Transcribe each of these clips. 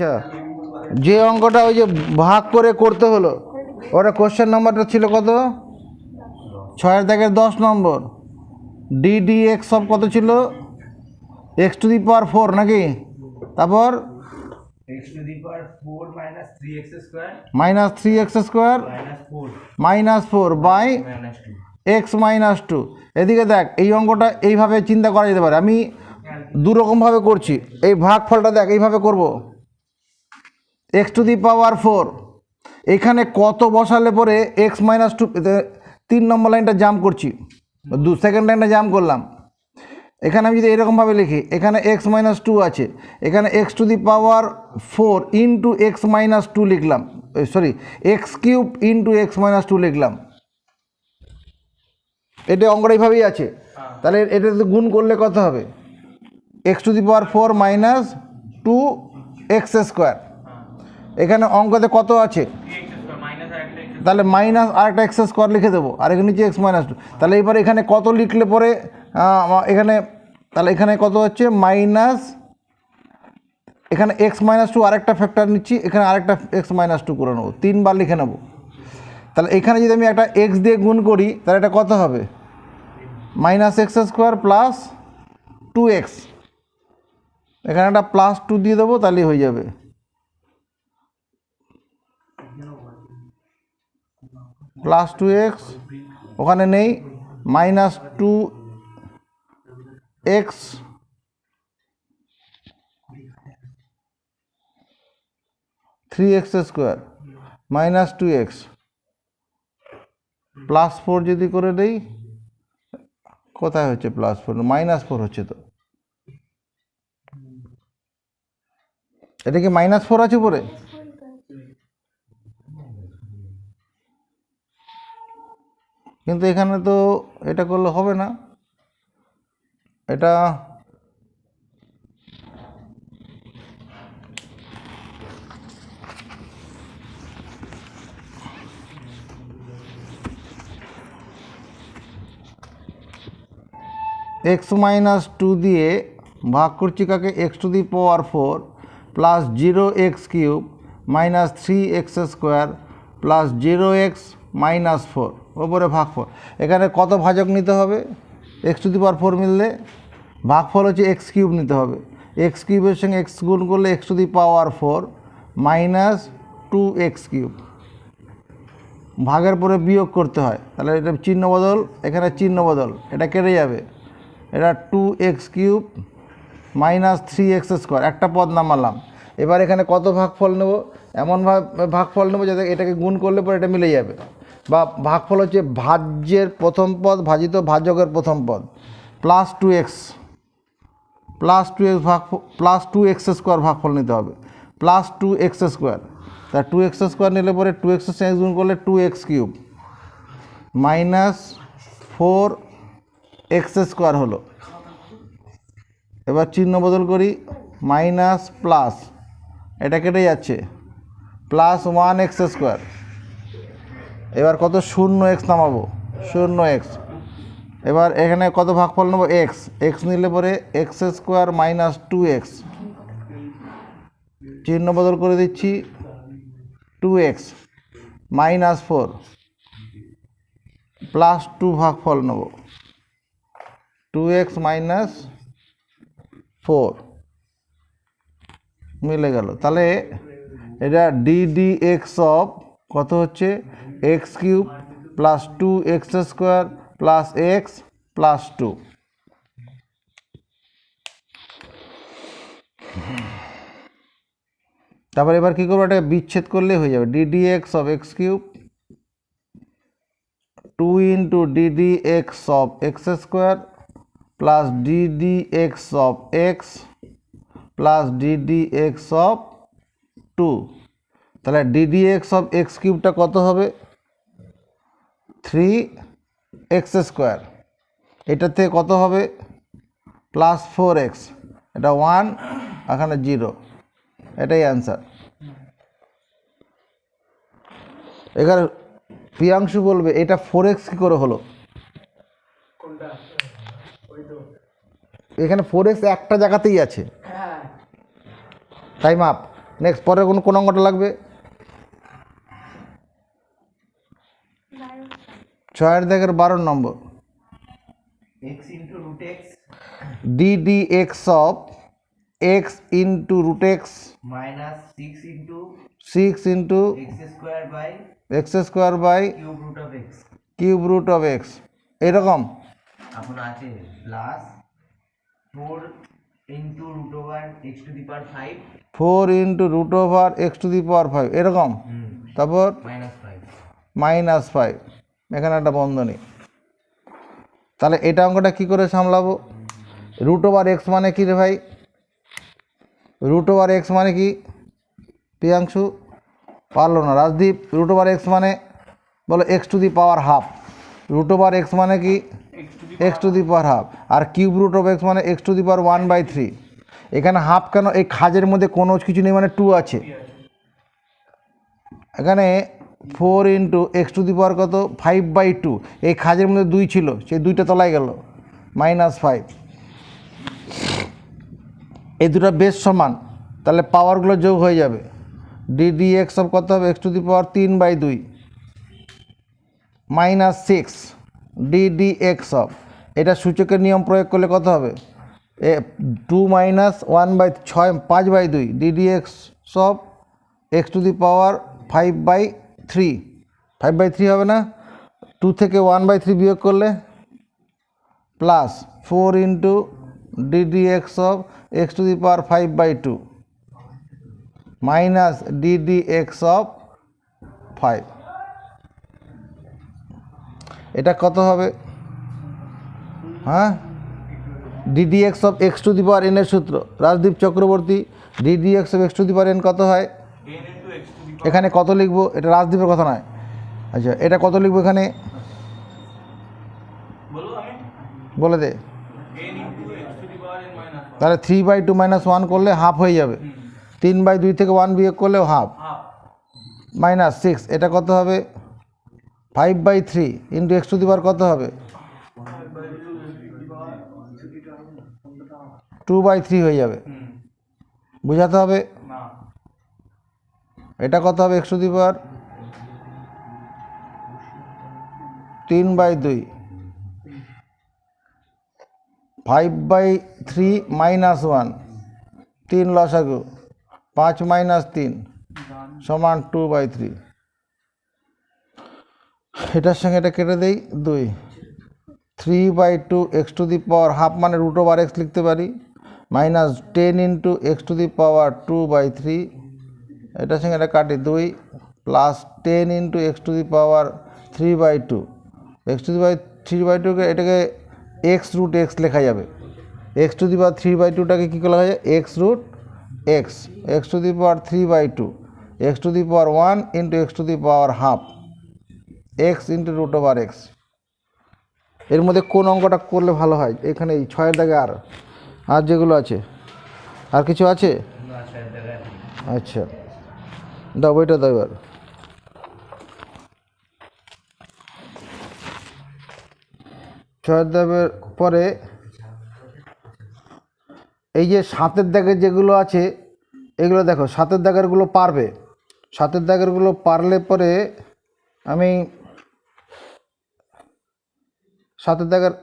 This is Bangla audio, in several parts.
আচ্ছা, যে অঙ্কটা ওই যে ভাগ করে করতে হলো, ওটা কোশ্চেন নাম্বারটা ছিল কত? 6 নম্বর। ডিডি এক্স সব কত ছিল? x⁴ নাকি? তারপর x⁴ -3x² -4 বাই x-2। এদিকে দেখ, এই অঙ্কটা এইভাবে চিন্তা করা যেতে পারে। আমি দুরকমভাবে করছি। এই ভাগফলটা দেখ, এইভাবে করব। x⁴ এখানে কত বসালে পরে x-2, 3 নম্বর লাইনটা জাম্প করছি, সেকেন্ড লাইনটা জাম্প করলাম। এখানে আমি যদি এরকমভাবে লিখি, এখানে x-2 আছে, এখানে x⁴ ইন্টু x-2 লিখলাম, সরি x³ ইন্টু x-2 লিখলাম। এটা অঙ্কটা এইভাবেই আছে। তাহলে এটা গুণ করলে কত হবে? x⁴ minus 2x²। এখানে অঙ্কতে কত আছে? তাহলে মাইনাস আরেকটা x² লিখে দেবো, আর এখানে নিচে x-2। তাহলে এবার এখানে কত লিখলে পরে এখানে, তাহলে এখানে কত হচ্ছে? মাইনাস, এখানে x-2 আরেকটা ফ্যাক্টর নিচ্ছি, এখানে আরেকটা x-2 করে নেবো, 3 বার লিখে নেবো। তাহলে এখানে যদি আমি একটা x দিয়ে গুণ করি, তাহলে এটা কত হবে? -x² plus 2x। এখানে একটা +2 দিয়ে দেবো, তাহলেই হয়ে যাবে। +2x ওখানে নেই, -2x 3x² -2x +4 যদি করে দেই, কোথায় হচ্ছে +4? -4 হচ্ছে তো। এটা কি -4 আছে পরে? কিন্তু এখানে তো এটা করলে হবে না। এটা x-2 দিয়ে ভাগ করছি কাকে? x⁴ plus 0x³ minus 3x² plus 0x -4 ওপরে ভাগফল। এখানে কত ভাজক নিতে হবে? x⁴ মিললে ভাগফল হচ্ছে x³ নিতে হবে। x³ এর সঙ্গে x গুণ করলে x⁴ মাইনাস 2x³। ভাগের পরে বিয়োগ করতে হয়, তাহলে এটা চিহ্ন বদল, এখানে চিহ্ন বদল, এটা কেটে যাবে। এটা 2x³ মাইনাস 3x², একটা পদ নামালাম। এবার এখানে কত ভাগফল নেব? এমনভাবে ভাগফল নেব যাতে এটাকে গুণ করলে পরে এটা মিলে যাবে। বা ভাগফল হচ্ছে ভাজ্যের প্রথম পদ ভাজিত ভাজকের প্রথম পদ, +2x +2x² ভাগফল নিতে হবে, +2x²। তা 2x² নিলে পরে 2x এর সঙ্গে গুণ করলে 2x³ মাইনাস 4x² হলো। এবার চিহ্ন বদল করি, মাইনাস প্লাস, এটা কেটে যাচ্ছে, +1x²। এবার কত? 0x নামাবো, 0x। এবার এখানে কত ভাগফল নেবো? x নিলে পরে x² মাইনাস 2x, চিহ্ন বদল করে দিচ্ছি, 2x -4 +2 ভাগফল নেব, 2x -4 মিলে গেল। তাহলে এটা ddx অফ কত হচ্ছে? x³ plus 2x² plus x plus 2। তারপর এবার কী করবো? এটা বিচ্ছেদ করলে হয়ে যাবে, ddx of x³ 2 into ddx of x² plus ddx of x plus ddx of 2। তাহলে ddx অফ x³ কত হবে? 3x²। এটার থেকে কত হবে? +4x, এটা 1, এখানে 0, এটাই অ্যান্সার। এখানে প্রিয়াংশু বলবে এটা 4x কী করে হলো? এখানে 4x একটা জায়গাতেই আছে, টাইম আপ। নেক্সট পরের কোন অঙ্কটা লাগবে? 6 দাগের 12 নম্বর। x into root x ddx of x into root x minus 6 into 6 into x square by x square by cube root of x cube root of x এরকম এখন আছে plus 4 into root over x to the power 5 4 into root over x to the power 5 এরকম, তারপর minus 5 -5, এখানে একটা বন্ধনী। তাহলে এটা অঙ্কটা কি করে সামলাবো? রুট ওভার এক্স মানে কি রে ভাই? রুট ওভার এক্স মানে কি? প্রিয়াংশু পারলো না। রাজদীপ, রুট ওভার এক্স মানে বলো x to the power half. Root over x মানে কি? X to the power half. আর কিউব রুট অফ এক্স মানে এক্স টু দি পাওয়ার 1/3। এখানে হাফ কেন? এই খাজের মধ্যে কোনো কিছু নেই মানে 2 আছে। এখানে 4 ইন্টু এক্স টু দি পাওয়ার কত? 5/2। এই খাজের মধ্যে 2 ছিল, সেই 2টা তলায় গেল, -5। এই দুটো বেশ সমান, তাহলে পাওয়ারগুলো যোগ হয়ে যাবে। ddx অফ কত হবে? X to the power 3/2 -6 ddx of, এটা সূচকের নিয়ম প্রয়োগ করলে কত হবে? 2 - 1/6 5/2 ddx of x to the power 5/3 5/3 হবে না? 2 থেকে 1/3 বিয়োগ করলে plus 4 into ddx of x to the power 5/2 minus ddx of 5। এটা কত হবে? হ্যাঁ, ddx of x to the power n এর সূত্র Rajdeep Chakraborty, ddx of x to the power n কত হয়? এখানে কত লিখবো? এটা রাজদীপের কথা নয়। আচ্ছা, এটা কত লিখবো এখানে? বলে দে। তাহলে 3/2 - 1 করলে হাফ হয়ে যাবে। 3/2 থেকে 1 বিয়োগ করলেও হাফ, -6। এটা কত হবে? 5/3 ইন্টু এক্স টু দি পাওয়ার কত হবে? 2/3 হয়ে যাবে। বুঝাতে হবে। এটা কত হবে? এক্স টু দি পাওয়ার 3/2 5/3 - 1 3 লসাগু 5 - 3 সমান 2/3। এটার সঙ্গে এটা কেটে দেই 2। 3/2 x to the power half মানে রুট ওভার এক্স লিখতে পারি, -10 into x to the power 2/3। এটার সঙ্গে এটা কাটি 2 plus 10 into x to the power 3/2। X to the power 3/2কে এটাকে এক্স রুট এক্স লেখা যাবে। এক্স টু দি পাওয়ার 3/2টাকে কী করে লেখা যায়? X root x. X to the power 3/2 x to the power 1 into x to the power half x into root over x. এর মধ্যে কোন অঙ্কটা করলে ভালো হয়? এখানে এই 6 দাগে আর যেগুলো আছে, আর কিছু আছে? আচ্ছা, দাও বইটা দাও এবার। ছয়ের দাগের পরে এই যে 7-এর দাগের যেগুলো আছে এগুলো দেখো, 7-এর দাগেরগুলো পারবে। 7-এর দাগেরগুলো পারলে পরে আমি 7-এর দাগের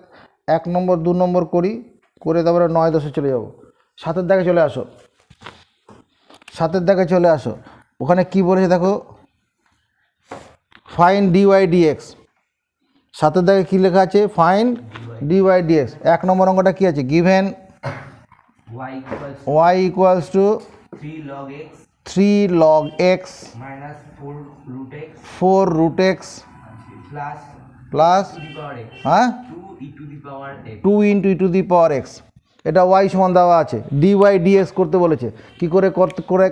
1 নম্বর 2 নম্বর করে তারপরে 9-10-এ চলে যাব। 7-এর দাগে চলে আসো। 7-এর দাগে চলে আসো। ওখানে কি বলেছে দেখো, ফাইন্ড dy dx। 7-এর দাগে কী লেখা আছে? Find dy dx। 1 নম্বর অঙ্কটা কী আছে? Given y equals to 3 log x minus 4 root x 4 root x plus 2 e to the power x 2 into e to the power x. এটা y সমান দেওয়া আছে। dy dx করতে বলেছে। কি করে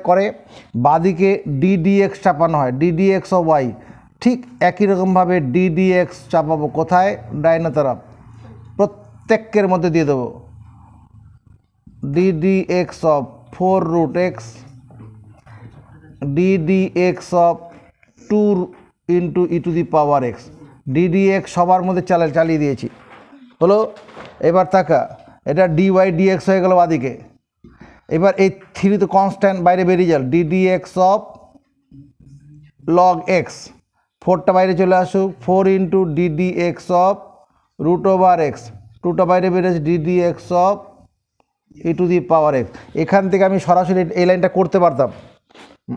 করে? বাদিকে ddx চাপানো হয়, ddx অফ y। ঠিক একই রকমভাবে ddx চাপাবো কোথায়? ডাইনো তরফ। প্রত্যেকের মধ্যে দিয়ে দেবো ddx of 4 root x ddx of 2 into e to the power x. ddx সবার মধ্যে চালিয়ে দিয়েছি। হলো? এবার তাকা, এটা dy dx হয়ে গেল বাদিকে। এবার এই থ্রি তো কনস্ট্যান্ট, বাইরে বেরিয়ে যাল, d d x of log x, ফোরটা বাইরে চলে আসুক, 4 into d d x of root over x, টুটা বাইরে বেরিয়েছে d d x of e to the power x. এখান থেকে আমি সরাসরি এই লাইনটা করতে পারতাম,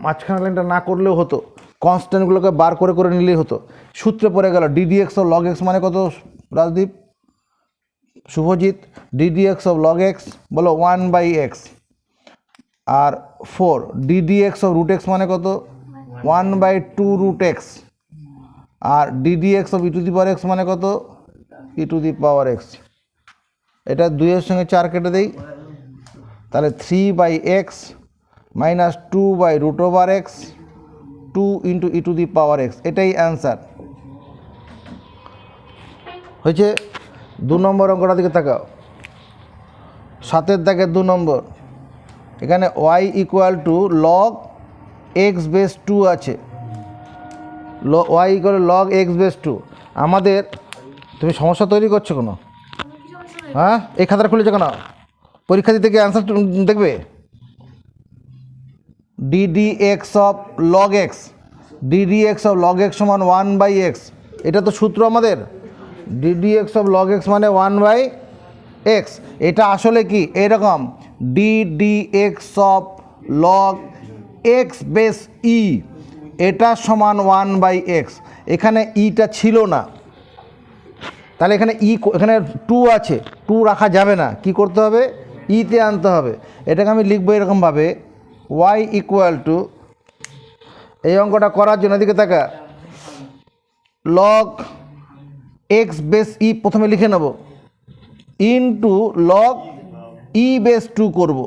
মাঝখানে লাইনটা না করলেও হতো, কনস্ট্যান্টগুলোকে বার করে করে নিলেই হতো। সূত্রে পড়ে গেল d d x of log x মানে কত Rajdeep, Shubhajit? D d x of log x বলো 1/x, আর 4 d d x of root x মানে কত 1/2 রুট এক্স, আর d d x of e to the power x মানে কত ই টু দি পাওয়ার এক্স। এটা 2-এর সঙ্গে 4 কেটে দেই, তাহলে 3/x মাইনাস 2/রুট over x 2 into e to the power x, এটাই অ্যান্সার হয়েছে। 2 নম্বর অঙ্কটার দিকে তাকাও, 7-এর দাগের 2 নম্বর। এখানে y equal to log x base 2 আছে, y equal log x base 2। আমাদের, তুমি সমস্যা তৈরি করছো কোনো? হ্যাঁ, এই খাতাটা খুলেছো কেন? পরীক্ষা দিতে গিয়ে অ্যান্সার দেখবে। D d x of log x, d d x of log x সমান 1/x, এটা তো সূত্র আমাদের। D d x of log x মানে 1/x। এটা আসলে কি এরকম, d d x of log x base e, এটা সমান 1/x। এখানে ইটা ছিল না, তাহলে এখানে এখানে 2 আছে, 2 রাখা যাবে না, কি করতে হবে, ইতে আনতে হবে। এটাকে আমি লিখবো এরকমভাবে, y ইকুয়াল টু, এই অঙ্কটা করার জন্য এদিকে তাকা, লগ এক্স বেস ই প্রথমে লিখে নেব, ইনটু লগ ই বেস 2 করব,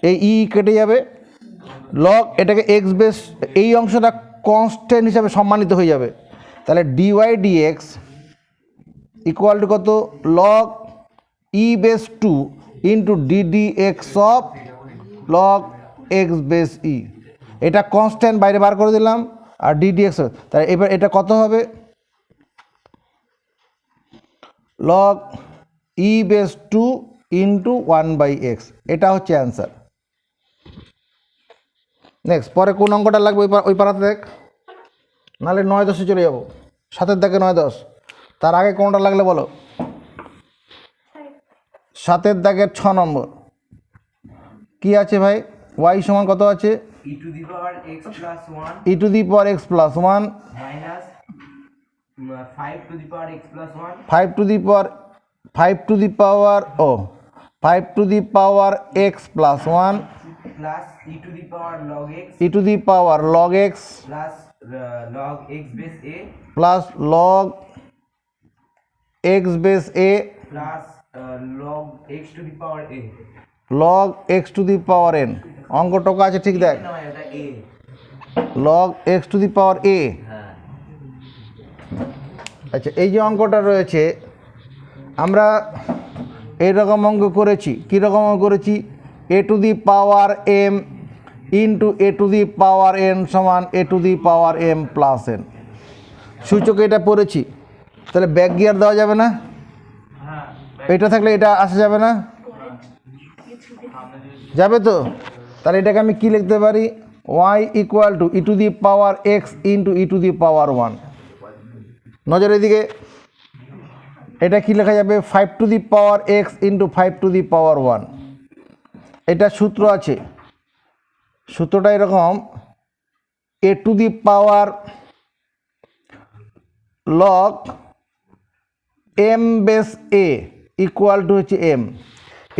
এই ই কেটে যাবে, লগ এটাকে এক্স বেস, এই অংশটা কনস্ট্যান্ট হিসাবে সম্মানিত হয়ে যাবে। তাহলে ডিওয়াই ডিএক্স ইকুয়াল টু কত, log e base 2 into d d x of log x base e, এটা কনস্ট্যান্ট বাইরে বার করে দিলাম, আর ডিডি এক্স, তাহলে এবার এটা কত হবে, log e base 2 into 1/x, এটা হচ্ছে অ্যান্সার। নেক্সট, পরে কোন অঙ্কটা লাগবে ওই পাড়াতে দেখ, নাহলে 9-10-এ চলে যাবো। 7-এর দাগে 9-10, তার আগে কোনটা লাগলে বলো। 7-এর দাগের 6 নম্বর কি আছে ভাই, y সমান কত আছে, e to the power x plus 1 e to the power x plus 1 minus 5 to the power x plus 1 5 to the power 5 to the power 5 to the power x plus 1 plus e to the power log x e to the power log x plus log x base a plus log x base a plus log x to the power A, log x to the power N. অঙ্ক টোকা আছে ঠিক দেখ, না এটা এ, লগ এক্স টু দি পাওয়ার এ। হ্যাঁ আচ্ছা, এই যে অঙ্কটা রয়েছে, আমরা এইরকম অঙ্ক করেছি, কীরকম অঙ্ক করেছি, a to the power m into a to the power n সমান a to the power m plus n. সূচকে এটা পড়েছি, তাহলে ব্যাক গিয়ার দেওয়া যাবে না, এটা থাকলে এটা আসা যাবে না, যাবে তো। তাহলে এটাকে আমি কি লিখতে পারি, y equal to e to the power x into e to the power 1। নজর এদিকে, এটা কি লেখা যাবে, 5 to the power x into 5 to the power 1। এটা সূত্র আছে, সূত্রটা এরকম, a to the power log m base a equal to হচ্ছে m,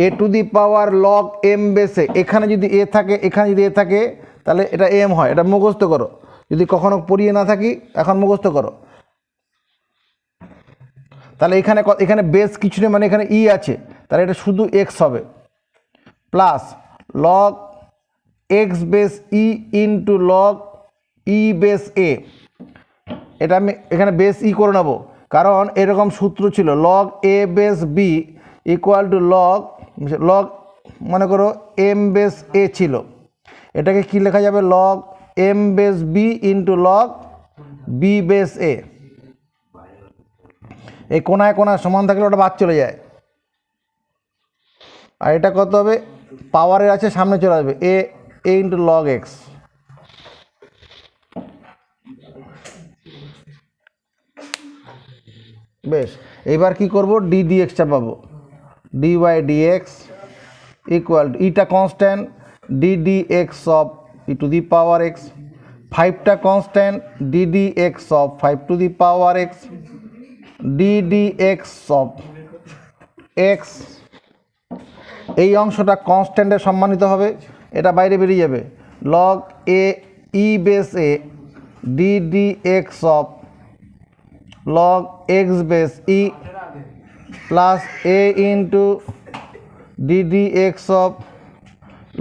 a to the power log m base a, এখানে যদি এ থাকে, এখানে যদি এ থাকে, তাহলে এটা এম হয়, এটা মুখস্থ করো, যদি কখনো পড়িয়ে না থাকি এখন মুখস্থ করো। তাহলে এখানে বেস কিছু নেই, মানে এখানে ই আছে, তাহলে এটা শুধু এক্স হবে, প্লাস লগ এক্স বেস ই ইন্টু লগ ই বেস এ, এটা আমি এখানে বেস ই করে নেব, কারণ এরকম সূত্র ছিল, log a base b equal to log মনে করো এম বেস এ ছিল, এটাকে কি লেখা যাবে, log m base b into log b base a. এই কোনায় কোনায় সমান থাকলে ওটা বাদ চলে যায়। আর এটা কত হবে, পাওয়ারের আছে সামনে চলে আসবে, এ ইন্টু লগ এক্স। বেশ, এবার কি করব, ডি ডি এক্সটা পাবো, d y d x equal to ইটা constant d d x of e to the power x, 5টা constant d d x of 5 to the power x, d d x of x. এই অংশটা কনস্ট্যান্টে সম্মানিত হবে, এটা বাইরে বেরিয়ে যাবে, log a e base a d d x of log x base e plus a into ddx of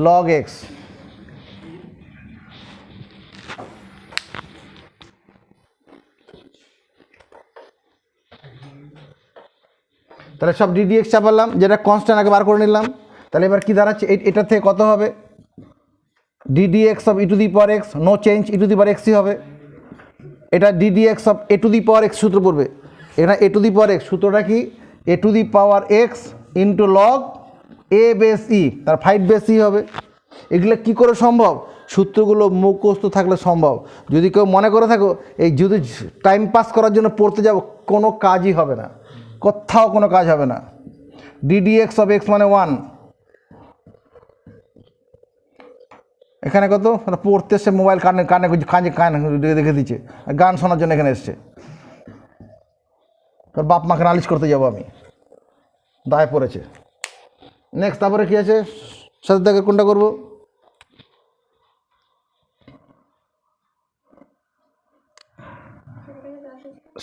log x। তাহলে সব ddx চাপালাম, যেটা কনস্ট্যান্ট আগে বার করে নিলাম। তাহলে এবার কি দাঁড়াচ্ছে, এটা থেকে কত হবে, ddx of e to the power x, no change, e to the power x e হবে। এটা ddx of a to the power x সূত্র পড়বে, এখানে এ টু দি পাওয়ার এক্স সূত্রটা কি, a to the power x into log a base e, তার 5 বেস ই হবে। এগুলো কি করে সম্ভব, সূত্রগুলো মুখস্থ থাকলে সম্ভব। যদি কেউ মনে করে থাকো এই যদি টাইম পাস করার জন্য পড়তে যাবো, কোনো কাজই হবে না, কোথাও কোনো কাজ হবে না। ddx অফ এক্স মানে 1, এখানে কত পড়তে এসছে, মোবাইল কানে কানে কানে কানে দেখে দিচ্ছে, গান শোনার জন্য এখানে এসছে। তোর বাপ মাকে নালিশ করতে যাবো আমি, দায় পড়েছে। নেক্সট তারপরে কী আছে, সাথে দেখে কোনটা করবো,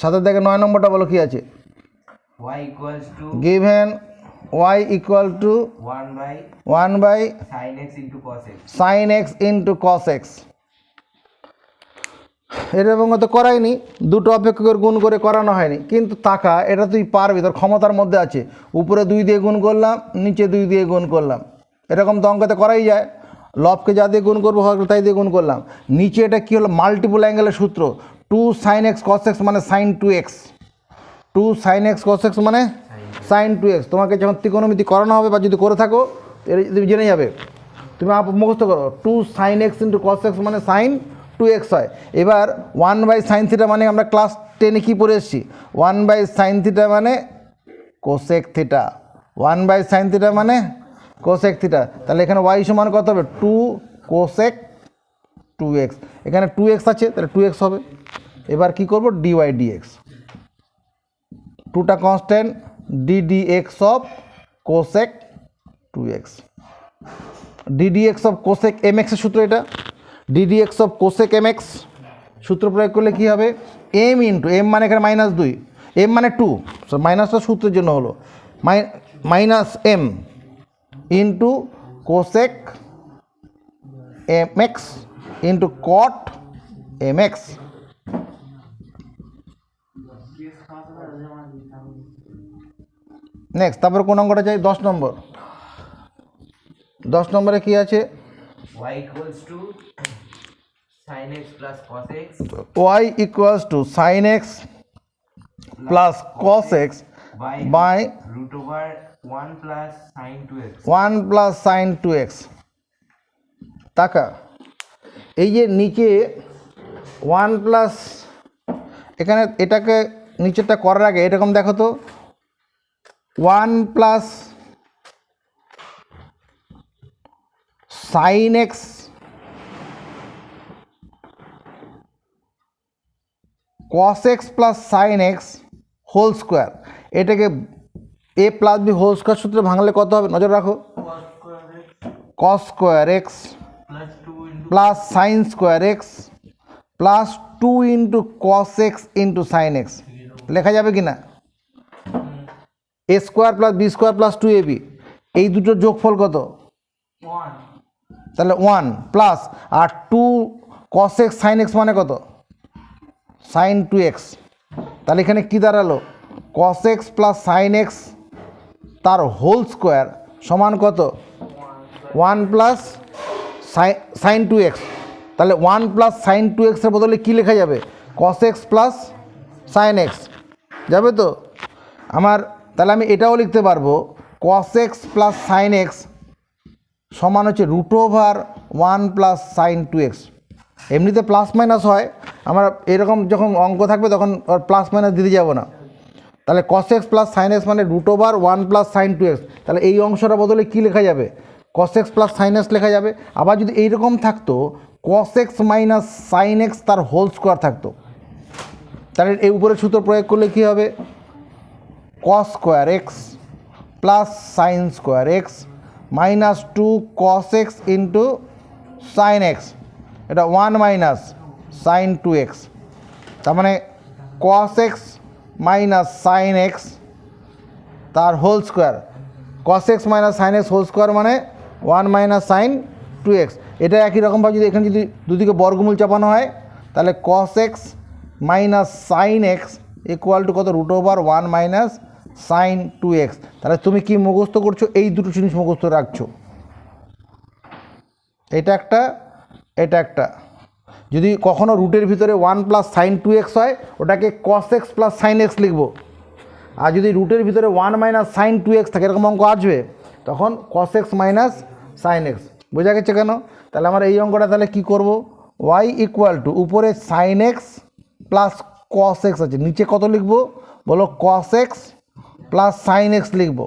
সাথে দেখে 9 নম্বরটা বলো কি আছে, y equals to given y equal to 1 by 1 sin x into cos x। Sine x into cos x. এরকম তো করাইনি, দুটো অপেক্ষকের গুণ করে করানো হয়নি, কিন্তু টাকা এটা তুই পারবি, তোর ক্ষমতার মধ্যে আছে। উপরে 2 দিয়ে গুণ করলাম, নিচে 2 দিয়ে গুণ করলাম, এরকম তো অঙ্কতে করাই যায়। লবকে যা দিয়ে গুণ করবো তাই দিয়ে গুণ করলাম। নিচে এটা কী হলো, মাল্টিপল অ্যাঙ্গেলের সূত্র, 2 sin x cos x মানে sine 2x, 2 sin x cos x মানে সাইন 2x। তোমাকে যখন ত্রিকোণমিতি করানো হবে বা যদি করে থাকো তুমি জেনে যাবে, তুমি মুখস্থ করো, 2 sin x into cos x মানে সাইন 2x হয়। এবার 1 বাই সাইন থিটা মানে আমরা ক্লাস 10-এ কী পড়ে এসেছি, 1 বাই সাইন থিটা মানে cosec theta, 1 by sine theta মানে কোসেক থিটা। তাহলে এখানে y সমান কত হবে, 2 কোসেক 2x, এখানে 2x আছে তাহলে 2x হবে। এবার কি করব, dy dx, 2টা constant ddx of cosec 2x, ddx of cosec mx এর সূত্র এটা, ddx অফ কোসেক mx সূত্র প্রয়োগ করলে কি হবে, m ইন্টু m মানে এখানে -2, m মানে 2, মাইনাসটা সূত্রের জন্য হলো minus m into cosec mx into cot mx। Next তারপরে কোন অঙ্কটা চাই, 10 নম্বর। 10 নম্বরে কি আছে, y equals to sin x plus cos x y equals to sine x plus cos x by root over 1 plus sin 2x। 1 plus sine 2x। টাকা এই যে নিচে 1 প্লাস, এখানে এটাকে নিচেরটা করার আগে এরকম দেখো তো, 1 plus sine x cos x plus sine x whole square, এটাকে a plus b whole square সূত্রে ভাঙলে কত হবে, নজর রাখো, cos square x plus sine square x plus 2 into cos x into sine x লেখা যাবে কি না, a square plus b square plus 2ab, এই দুটোর যোগফল কত, 1। তাহলে 1 প্লাস আর 2 কস এক্স সাইন এক্স মানে কত, সাইন 2x। তাহলে এখানে কী দাঁড়ালো, কস এক্স প্লাস সাইন এক্স তার হোল স্কোয়ার সমান কত, 1 প্লাস সাইন 2x। তাহলে 1 প্লাস সাইন 2x এর বদলে কী লেখা যাবে, cos x plus sine x যাবে তো আমার। তাহলে আমি এটাও লিখতে পারবো কস এক্স প্লাস সাইন এক্স সমান হচ্ছে √1 প্লাস সাইন 2x। এমনিতে প্লাস মাইনাস হয়, আমরা এরকম যখন অঙ্ক থাকবে তখন প্লাস মাইনাস দিতে যাব না। তাহলে cos x plus sine x মানে √1 প্লাস সাইন 2x। তাহলে এই অংশটা বদলে কী লেখা যাবে? Cos x plus sine x লেখা যাবে। আবার যদি এইরকম থাকতো cos x minus sine x তার হোল স্কোয়ার থাকতো, তাহলে এই উপরে সূত্র প্রয়োগ করলে কী হবে? Cos square x plus sine square x minus 2 cos x into sine x, এটা 1 মাইনাস সাইন 2x। তার মানে cos x minus sine x তার whole square, cos x minus sine x whole square মানে 1 মাইনাস সাইন 2x। এটা একই রকমভাবে যদি এখানে যদি দুদিকে বর্গমূল চাপানো হয় তাহলে cos x minus sine x equal to কত? √1 মাইনাস সাইন 2x। তাহলে তুমি কি মুখস্থ করছো? এই দুটো জিনিস মুখস্থ রাখছো, এটা একটা, এটা একটা। যদি কখনও রুটের ভিতরে 1 প্লাস সাইন 2x হয় ওটাকে কস এক্স প্লাস সাইন এক্স লিখবো। আর যদি রুটের ভিতরে 1 মাইনাস সাইন 2x থাকে, এরকম অঙ্ক আসবে, তখন কস এক্স মাইনাস সাইন এক্স। বোঝা গেছে কেন? তাহলে আমরা এই অঙ্কটা তাহলে কী করবো? y ইকুয়াল টু উপরে sine x plus cos x আছে, নিচে কত লিখবো বলো? Cos x plus sine x লিখবো।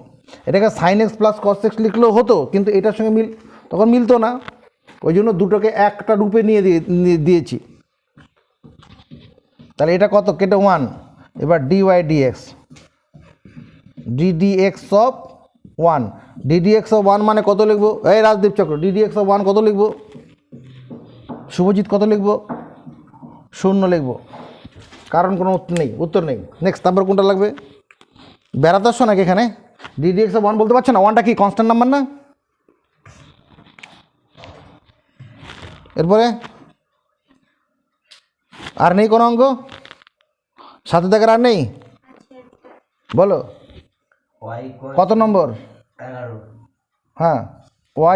এটাকে sine x plus cos x লিখলেও হতো, কিন্তু এটার সঙ্গে তখন মিলতো না, ওই জন্য দুটোকে একটা রূপে নিয়ে দিয়েছি। তাহলে এটা কত? কেটে 1। এবার d y d x, d d x of 1, d d x of 1 মানে কত লিখবো? এই রাজদীপ চক্র, ডিডিএক্স অফ 1 কত লিখবো? শুভজিৎ কত লিখবো? 0 লিখবো, কারণ কোনো উত্তর নেই। নেক্সট, তারপর কোনটা লাগবে? বেড়াতে আসছো নাকি এখানে? ডিডিএক্স অফ 1 বলতে পারছো না? 1টা কি কনস্ট্যান্ট নাম্বার না? এরপরে আর নেই কোনো অঙ্ক? সাথে দেখার আর নেই? বলো y equal কত নম্বর? 11 হ্যাঁ,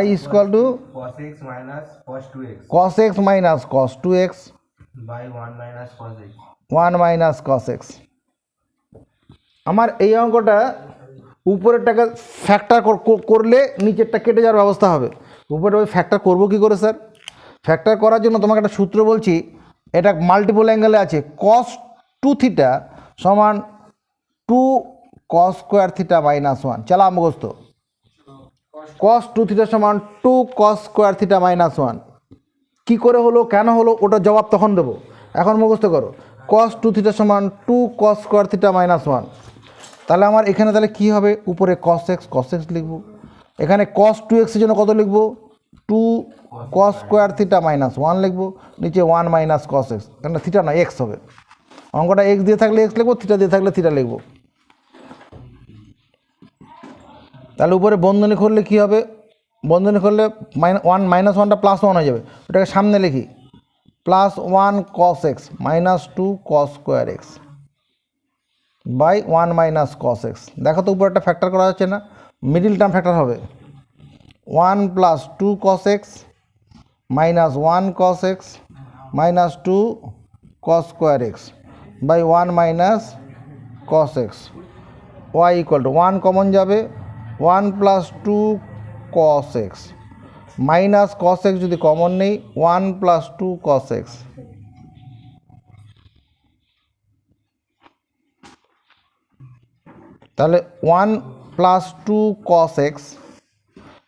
y equal two cos x minus cos 2x cos x minus cos 2x by 1 minus cos x। 1 minus cos x। আমার এই অঙ্কটা উপরেরটাকে ফ্যাক্টর করলে নিচেরটা কেটে যাওয়ার ব্যবস্থা হবে। উপরে ওই ফ্যাক্টর করবো কী করে স্যার? ফ্যাক্টর করার জন্য তোমাকে একটা সূত্র বলছি, এটা মাল্টিপল অ্যাঙ্গেলে আছে। cos 2 থিটা সমান 2 cos স্কোয়ার থিটা মাইনাস 1। চালা মুখস্থ, cos 2 থিটা সমান 2 cos স্কোয়ার থিটা মাইনাস 1। কী করে হলো, কেন হলো, ওটা জবাব তখন দেবো, এখন মুখস্থ করো। cos 2 থিটা সমান 2 cos স্কোয়ার থিটা মাইনাস 1। তাহলে আমার এখানে তাহলে কী হবে? উপরে cos x লিখবো, এখানে cos 2x এর জন্য কত লিখবো? 2 cos স্কোয়ার থিটা মাইনাস 1 লিখবো, নিচে 1 মাইনাস cos x। এখানে থিটা না x হবে, অঙ্কটা x দিয়ে থাকলে x লিখবো, থিটা দিয়ে থাকলে থিটা লিখবো। তাহলে উপরে বন্ধনী করলে কী হবে? বন্ধনী করলে 1 মাইনাস 1টা প্লাস 1 হয়ে যাবে, ওটাকে সামনে লিখি, plus 1 cos x minus 2 cos square x by 1 minus cos x। দেখো তো উপরে একটা ফ্যাক্টর করা যাচ্ছে না? মিডিল টার্ম ফ্যাক্টর হবে 1 plus 2 cos x minus 1 cos x minus 2 cos square x by 1 minus cos x। y equal to 1 common যাবে, 1 plus 2 cos x minus cos x যদি কমন নেই 1 প্লাস 2 cos x। তাহলে 1 প্লাস 2 cos x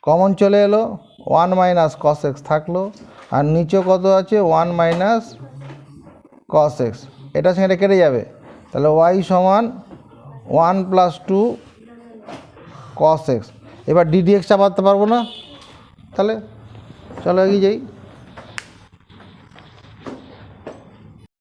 কমন চলে এলো, 1 মাইনাস cos x থাকলো, আর নিচে কত আছে? 1 মাইনাস cos x। এটা সঙ্গে কেটে যাবে, তাহলে y সমান 1 প্লাস 2 cos x। এবার ডিডিএক্স চাপাতে পারবো না, তাহলে চলো এগিয়ে যাই।